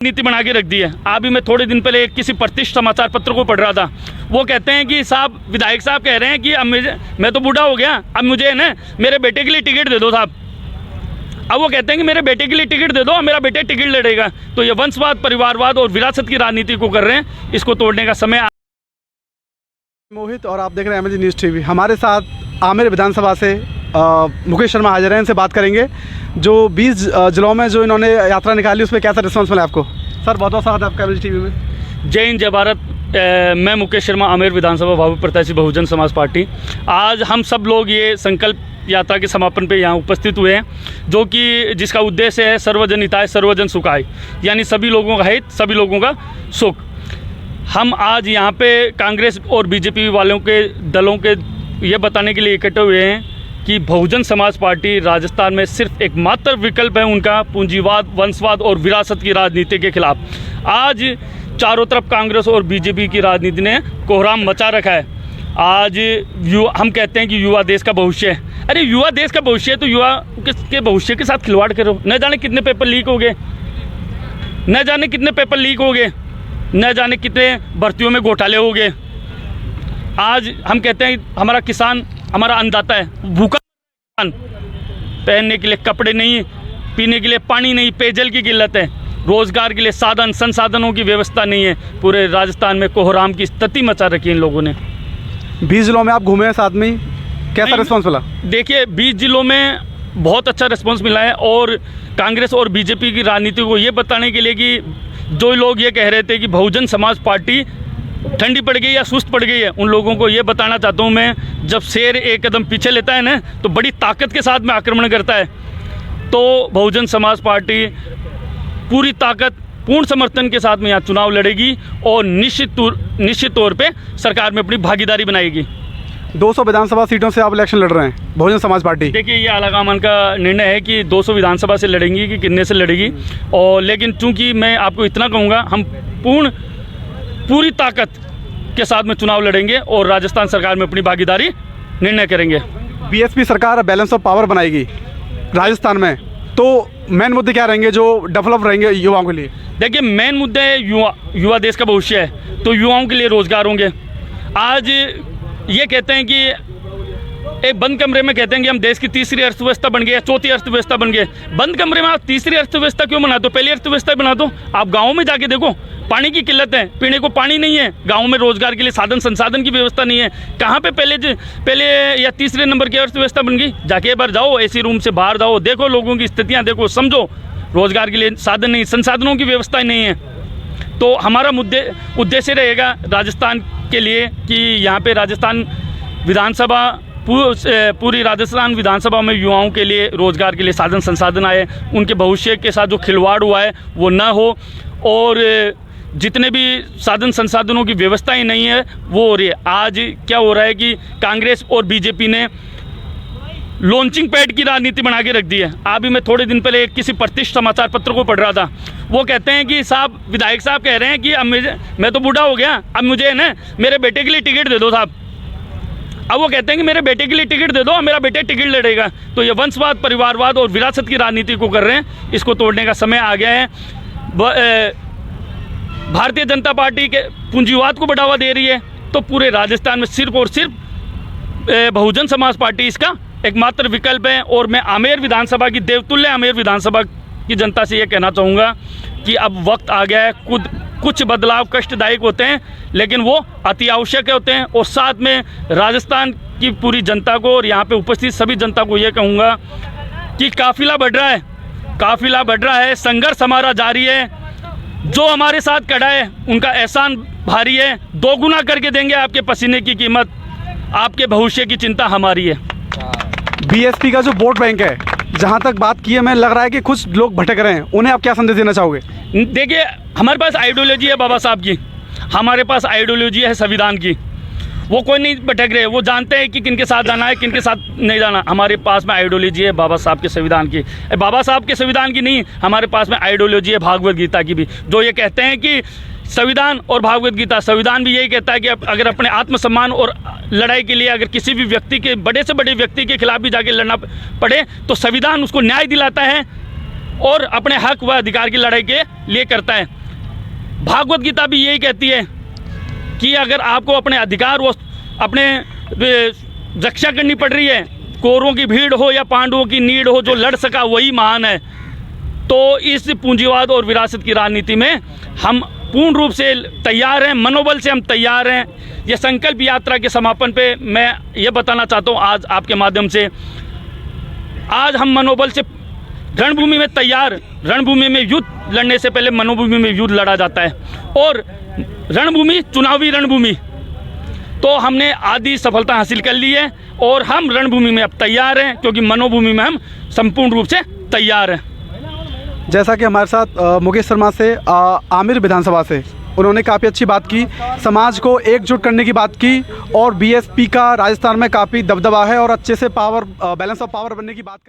नीति बना के रख दी है। अभी मैं थोड़े दिन पहले किसी प्रतिष्ठित समाचार पत्र को पढ़ रहा था, वो कहते हैं कि साहब विधायक साहब कह रहे हैं कि अब मैं तो बूढ़ा हो गया, अब मुझे ना मेरे बेटे के लिए टिकट दे दो साहब। अब वो कहते हैं कि मेरे बेटे के लिए टिकट दे दो, मेरा बेटे टिकट लड़ेगा। तो ये वंशवाद, परिवारवाद और विरासत की राजनीति को कर रहे हैं, इसको तोड़ने का समय। मोहित और आप देख रहे हैं एमएलजी न्यूज़ टीवी। हमारे साथ आमेर विधानसभा से मुकेश शर्मा हाजिर हैं, इनसे बात करेंगे जो 20 जिलों में जो इन्होंने यात्रा निकाली उस पर कैसा रिस्पांस मिला आपको। सर बहुत बहुत स्वागत है आपका एमएलजी टीवी में। जय हिंद, जय भारत। मैं मुकेश शर्मा, आमेर विधानसभा भावी प्रत्याशी बहुजन समाज पार्टी। आज हम सब लोग ये संकल्प यात्रा के समापन पे यहाँ उपस्थित हुए हैं, जो कि जिसका उद्देश्य है सर्वजन हिताय सर्वजन सुखाय, यानी सभी लोगों का हित, सभी लोगों का सुख। हम आज यहाँ पे कांग्रेस और बीजेपी वालों के दलों के ये बताने के लिए इकट्ठे हुए हैं कि बहुजन समाज पार्टी राजस्थान में सिर्फ एकमात्र विकल्प है उनका पूंजीवाद, वंशवाद और विरासत की राजनीति के खिलाफ। आज चारों तरफ कांग्रेस और बीजेपी की राजनीति ने कोहराम मचा रखा है। आज हम कहते हैं कि युवा देश का भविष्य है। अरे युवा देश का भविष्य है तो युवा के भविष्य के साथ खिलवाड़ करो। न जाने कितने पेपर लीक हो गए, न जाने कितने पेपर लीक हो गए, न जाने कितने भर्तियों में घोटाले हो गए। आज हम कहते हैं हमारा किसान हमारा अन्नदाता है, भूखा किसान, पहनने के लिए कपड़े नहीं, पीने के लिए पानी नहीं, पेयजल की किल्लत है, रोजगार के लिए साधन संसाधनों की व्यवस्था नहीं है। पूरे राजस्थान में कोहराम की स्थिति मचा रखी है इन लोगों ने। 20 जिलों में आप घूमे हैं साथ में, कैसा रिस्पांस मिला? देखिए 20 जिलों में बहुत अच्छा रिस्पांस मिला है और कांग्रेस और बीजेपी की राजनीति को ये बताने के लिए कि जो लोग ये कह रहे थे कि बहुजन समाज पार्टी ठंडी पड़ गई या सुस्त पड़ गई है, उन लोगों को ये बताना चाहता हूँ मैं, जब शेर एक कदम पीछे लेता है ना तो बड़ी ताकत के साथ में आक्रमण करता है। तो बहुजन समाज पार्टी पूरी ताकत, पूर्ण समर्थन के साथ में यहाँ चुनाव लड़ेगी और निश्चित तौर पे सरकार में अपनी भागीदारी बनाएगी। 200 विधानसभा सीटों से आप इलेक्शन लड़ रहे हैं बहुजन समाज पार्टी। देखिए ये आलाकमान का निर्णय है कि 200 विधानसभा से लड़ेंगी कि कितने से लड़ेगी, और लेकिन चूंकि मैं आपको इतना कहूँगा, हम पूरी ताकत के साथ में चुनाव लड़ेंगे और राजस्थान सरकार में अपनी भागीदारी निर्णय करेंगे। बीएसपी सरकार बैलेंस ऑफ पावर बनाएगी राजस्थान में, तो मेन मुद्दे क्या रहेंगे जो डेवलप रहेंगे युवाओं के लिए? देखिए मेन मुद्दा है युवा देश का भविष्य है, तो युवाओं के लिए रोजगार होंगे। आज ये कहते हैं कि एक बंद कमरे में कहते हैं कि हम देश की तीसरी अर्थव्यवस्था बन गए, चौथी अर्थव्यवस्था बन गए। बंद कमरे में आप तीसरी अर्थव्यवस्था क्यों बना दो, पहली अर्थव्यवस्था बना दो। आप गाँव में जाके देखो, पानी की किल्लत है, पीने को पानी नहीं है, गाँव में रोजगार के लिए साधन संसाधन की व्यवस्था नहीं है। कहाँ पे पहले या तीसरे नंबर की अर्थव्यवस्था बन गई? जाके एक बार जाओ, एसी रूम से बाहर जाओ, देखो लोगों की स्थितियाँ देखो, समझो। रोजगार के लिए साधन नहीं, संसाधनों की व्यवस्था नहीं है। तो हमारा उद्देश्य रहेगा राजस्थान के लिए कि यहाँ पे राजस्थान विधानसभा, पूरी राजस्थान विधानसभा में युवाओं के लिए रोजगार के लिए साधन संसाधन आए, उनके भविष्य के साथ जो खिलवाड़ हुआ है वो ना हो, और जितने भी साधन संसाधनों की व्यवस्थाएं नहीं है वो हो रही है। आज क्या हो रहा है कि कांग्रेस और बीजेपी ने लॉन्चिंग पैड की राजनीति बना के रख दी है। अभी मैं थोड़े दिन पहले किसी प्रतिष्ठित समाचार पत्र को पढ़ रहा था, वो कहते हैं कि साहब विधायक साहब कह रहे हैं कि अब मैं तो बूढ़ा हो गया, अब मुझे ना मेरे बेटे के लिए टिकट दे दो साहब। अब वो कहते हैं कि मेरे बेटे के लिए टिकट दे दो, मेरा बेटे टिकट लड़ेगा। तो ये वंशवाद, परिवारवाद और विरासत की राजनीति को कर रहे हैं, इसको तोड़ने का समय आ गया है। भारतीय जनता पार्टी के पूंजीवाद को बढ़ावा दे रही है, तो पूरे राजस्थान में सिर्फ और सिर्फ बहुजन समाज पार्टी इसका एकमात्र विकल्प है। और मैं आमेर विधानसभा की देवतुल्य आमेर विधानसभा की जनता से ये कहना चाहूँगा कि अब वक्त आ गया है। कुछ बदलाव कष्टदायक होते हैं लेकिन वो अति आवश्यक होते हैं, और साथ में राजस्थान की पूरी जनता को और यहाँ पे उपस्थित सभी जनता को ये कहूँगा कि काफिला बढ़ रहा है, संघर्ष हमारा जारी है। जो हमारे साथ खड़ा है उनका एहसान भारी है, दोगुना करके देंगे आपके पसीने की कीमत, आपके भविष्य की चिंता हमारी है। बीएसपी का जो वोट बैंक है, जहाँ तक बात की है, मैं लग रहा है कि कुछ लोग भटक रहे हैं, उन्हें आप क्या संदेश देना चाहोगे? देखिए हमारे पास आइडियोलॉजी है बाबा साहब की, हमारे पास आइडियोलॉजी है संविधान की। वो कोई नहीं भटक रहे, वो जानते हैं कि किनके साथ जाना है, किनके साथ नहीं जाना। हमारे पास में आइडियोलॉजी है बाबा साहब के संविधान की, बाबा साहब के संविधान की नहीं, हमारे पास में आइडियोलॉजी है भागवत गीता की भी, जो ये कहते हैं कि संविधान और भागवत गीता, संविधान भी यही कहता है कि अगर अपने आत्मसम्मान और लड़ाई के लिए अगर किसी भी व्यक्ति के, बड़े से बड़े व्यक्ति के खिलाफ भी जाके लड़ना पड़े, तो संविधान उसको न्याय दिलाता है और अपने हक व अधिकार की लड़ाई के लिए करता है। भागवत गीता भी यही कहती है कि अगर आपको अपने अधिकार व अपने रक्षा करनी पड़ रही है, कौरवों की भीड़ हो या पांडवों की नीड हो, जो लड़ सका वही महान है। तो इस पूंजीवाद और विरासत की राजनीति में हम पूर्ण रूप से तैयार हैं, मनोबल से हम तैयार हैं। ये संकल्प यात्रा के समापन पे मैं ये बताना चाहता हूँ आज आपके माध्यम से, आज हम मनोबल से रणभूमि में तैयार। रणभूमि में युद्ध लड़ने से पहले मनोभूमि में युद्ध लड़ा जाता है, और रणभूमि चुनावी रणभूमि, तो हमने आधी सफलता हासिल कर ली है और हम रणभूमि में अब तैयार हैं, क्योंकि मनोभूमि में हम संपूर्ण रूप से तैयार हैं। जैसा कि हमारे साथ मुकेश शर्मा से आमिर विधानसभा से, उन्होंने काफ़ी अच्छी बात की, समाज को एकजुट करने की बात की, और बीएसपी का राजस्थान में काफ़ी दबदबा है और अच्छे से पावर बैलेंस ऑफ पावर बनने की बात कर